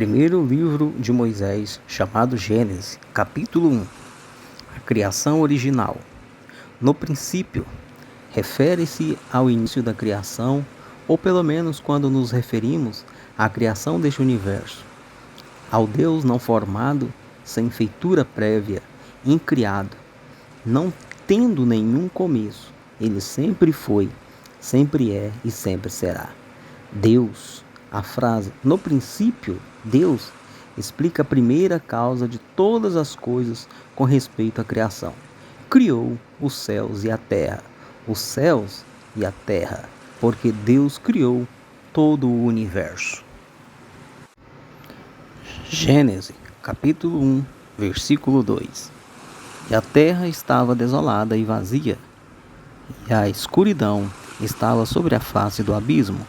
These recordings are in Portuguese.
Primeiro livro de Moisés, chamado Gênesis, capítulo 1. A criação original. No princípio, refere-se ao início da criação, ou pelo menos quando nos referimos à criação deste universo, ao Deus não formado, sem feitura prévia, incriado, não tendo nenhum começo. Ele sempre foi, sempre é e sempre será. Deus. A frase "no princípio, Deus" explica a primeira causa de todas as coisas com respeito à criação. Criou os céus e a terra. Os céus e a terra, porque Deus criou todo o universo. Gênesis, capítulo 1, versículo 2. E a terra estava desolada e vazia, e a escuridão estava sobre a face do abismo.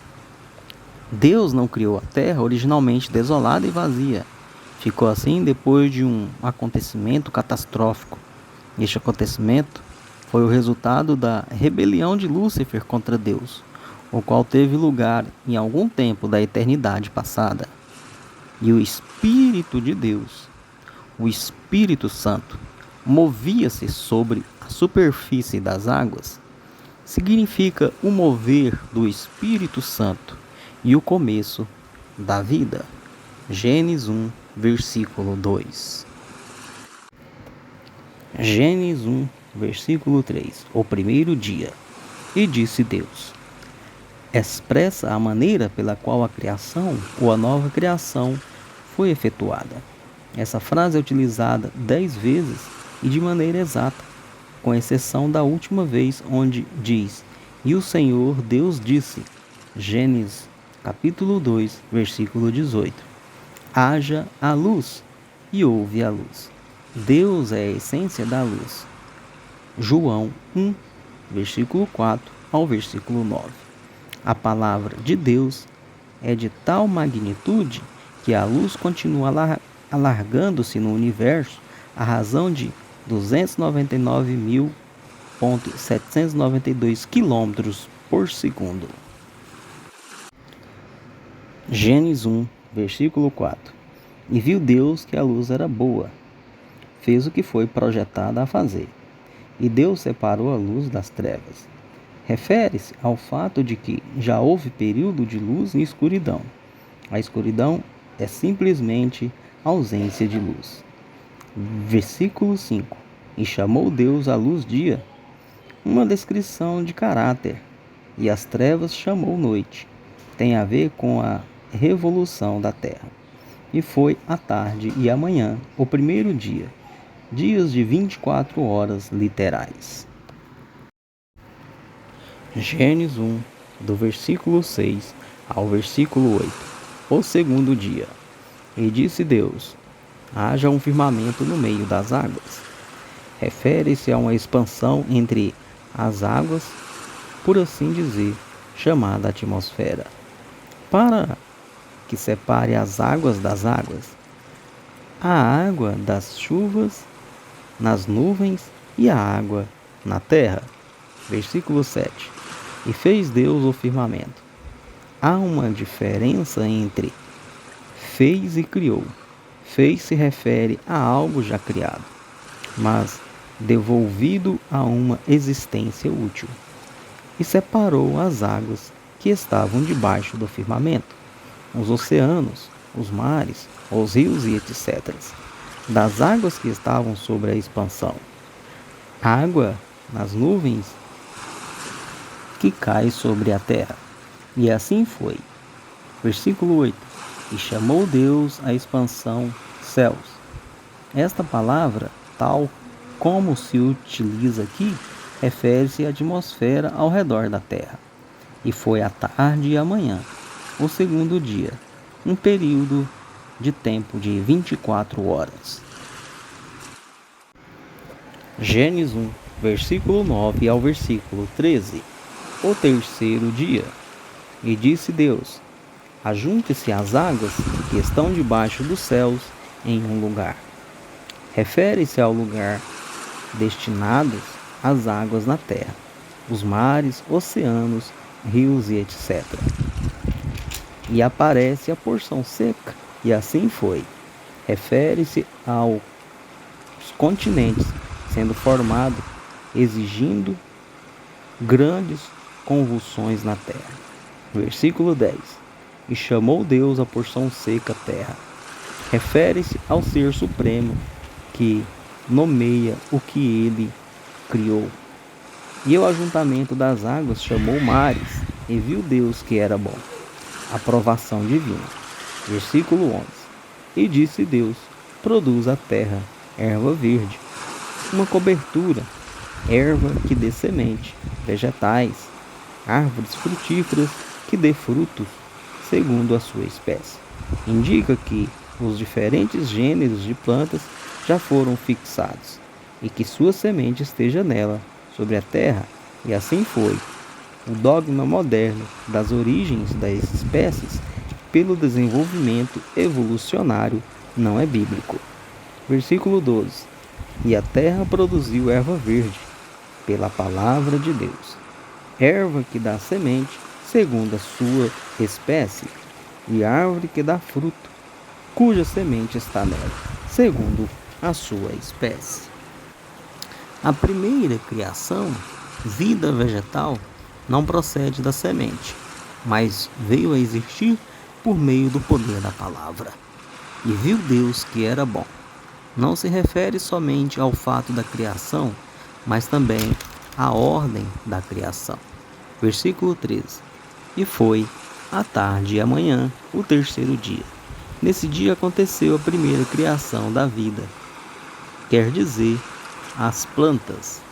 Deus não criou a terra originalmente desolada e vazia. Ficou assim depois de um acontecimento catastrófico. Este acontecimento foi o resultado da rebelião de Lúcifer contra Deus, o qual teve lugar em algum tempo da eternidade passada. E o Espírito de Deus, o Espírito Santo, movia-se sobre a superfície das águas. Significa o mover do Espírito Santo e o começo da vida. Gênesis 1, versículo 2. Gênesis 1, versículo 3. O primeiro dia. E disse Deus. Expressa a maneira pela qual a criação ou a nova criação foi efetuada. Essa frase é utilizada 10 vezes e de maneira exata, com exceção da última vez onde diz: E o Senhor Deus disse. Gênesis capítulo 2, versículo 18. Haja a luz, e houve a luz. Deus é a essência da luz. João 1, versículo 4 ao versículo 9. A palavra de Deus é de tal magnitude que a luz continua alargando-se no universo à razão de 299.792 km por segundo. Gênesis 1, versículo 4. E viu Deus que a luz era boa. Fez o que foi projetada a fazer. E Deus separou a luz das trevas. Refere-se ao fato de que já houve período de luz e escuridão. A escuridão é simplesmente ausência de luz. Versículo 5. E chamou Deus a luz dia, uma descrição de caráter, e as trevas chamou noite. Tem a ver com a revolução da terra. E foi a tarde e a manhã, o primeiro dia, dias de 24 horas literais. Gênesis 1, do versículo 6 ao versículo 8, o segundo dia. E disse Deus: haja um firmamento no meio das águas. Refere-se a uma expansão entre as águas, por assim dizer, chamada atmosfera, para que separe as águas das águas, a água das chuvas nas nuvens e a água na terra. Versículo 7. E fez Deus o firmamento. Há uma diferença entre fez e criou. Fez se refere a algo já criado, mas devolvido a uma existência útil. E separou as águas que estavam debaixo do firmamento, os oceanos, os mares, os rios e etc., das águas que estavam sobre a expansão. Água nas nuvens que cai sobre a terra. E assim foi. Versículo 8. E chamou Deus a expansão céus. Esta palavra, tal como se utiliza aqui, refere-se à atmosfera ao redor da terra. E foi a tarde e a manhã, o segundo dia, um período de tempo de 24 horas. Gênesis 1, versículo 9 ao versículo 13. O terceiro dia. E disse Deus: ajunte-se as águas que estão debaixo dos céus em um lugar. Refere-se ao lugar destinado às águas na terra, os mares, oceanos, rios e etc. E aparece a porção seca E assim foi. Refere-se aos continentes sendo formados, exigindo grandes convulsões na terra. Versículo 10. E chamou Deus a porção seca terra. Refere-se ao Ser Supremo que nomeia o que ele criou. E o ajuntamento das águas chamou mares, e viu Deus que era bom. Aprovação divina. Versículo 11. E disse Deus: produz a terra erva verde, uma cobertura, erva que dê semente, vegetais, árvores frutíferas que dê frutos, segundo a sua espécie. Indica que os diferentes gêneros de plantas já foram fixados, e que sua semente esteja nela, sobre a terra, e assim foi. O dogma moderno das origens das espécies pelo desenvolvimento evolucionário não é bíblico. Versículo 12. E a terra produziu erva verde, pela palavra de Deus, erva que dá semente, segundo a sua espécie, e árvore que dá fruto, cuja semente está nela, segundo a sua espécie. A primeira criação, vida vegetal, não procede da semente, mas veio a existir por meio do poder da palavra. E viu Deus que era bom. Não se refere somente ao fato da criação, mas também à ordem da criação. Versículo 13. E foi à tarde e à manhã o terceiro dia. Nesse dia aconteceu a primeira criação da vida, quer dizer, as plantas.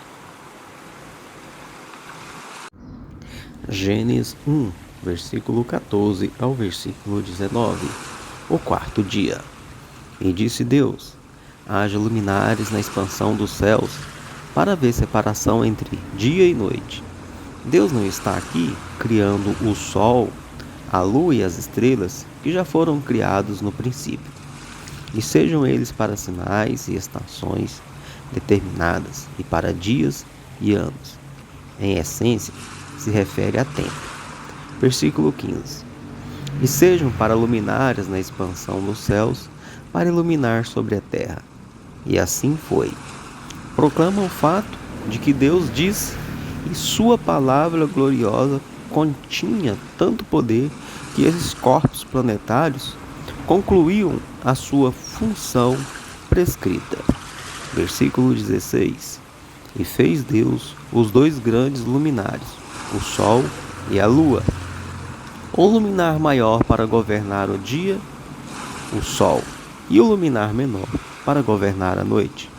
Gênesis 1, versículo 14 ao versículo 19. O quarto dia. E disse Deus: haja luminares na expansão dos céus, para haver separação entre dia e noite. Deus não está aqui criando o sol, a lua e as estrelas, que já foram criados no princípio. E sejam eles para sinais e estações determinadas, e para dias e anos. Em essência, se refere a tempo. Versículo 15. E sejam para luminares na expansão dos céus, para iluminar sobre a terra. E assim foi. Proclama o fato de que Deus diz, e sua palavra gloriosa continha tanto poder que esses corpos planetários concluíam a sua função prescrita. Versículo 16. E fez Deus os dois grandes luminares, o sol e a lua. O luminar maior para governar o dia, o sol, e o luminar menor para governar a noite.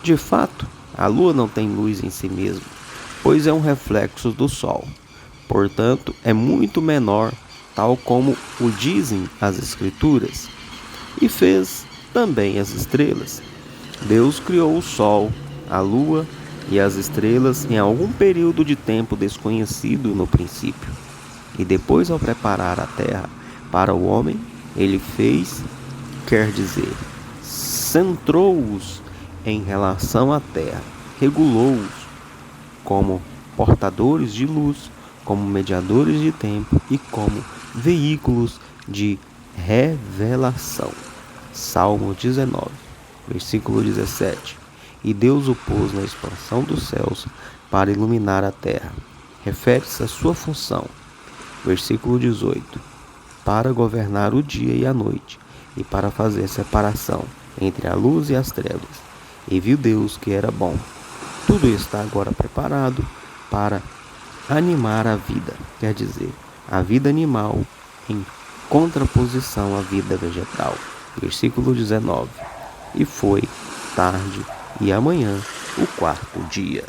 De fato, a lua não tem luz em si mesma, pois é um reflexo do sol. Portanto, é muito menor, tal como o dizem as Escrituras. E fez também as estrelas. Deus criou o sol, a lua e as estrelas em algum período de tempo desconhecido no princípio. E depois, ao preparar a terra para o homem, ele fez, quer dizer, centrou-os em relação à terra, regulou-os como portadores de luz, como mediadores de tempo e como veículos de revelação. Salmo 19, versículo 17. E Deus o pôs na expansão dos céus para iluminar a terra. Refere-se à sua função. Versículo 18. Para governar o dia e a noite, e para fazer separação entre a luz e as trevas. E viu Deus que era bom. Tudo está agora preparado para animar a vida, quer dizer, a vida animal em contraposição à vida vegetal. Versículo 19. E foi tarde e amanhã o quarto dia.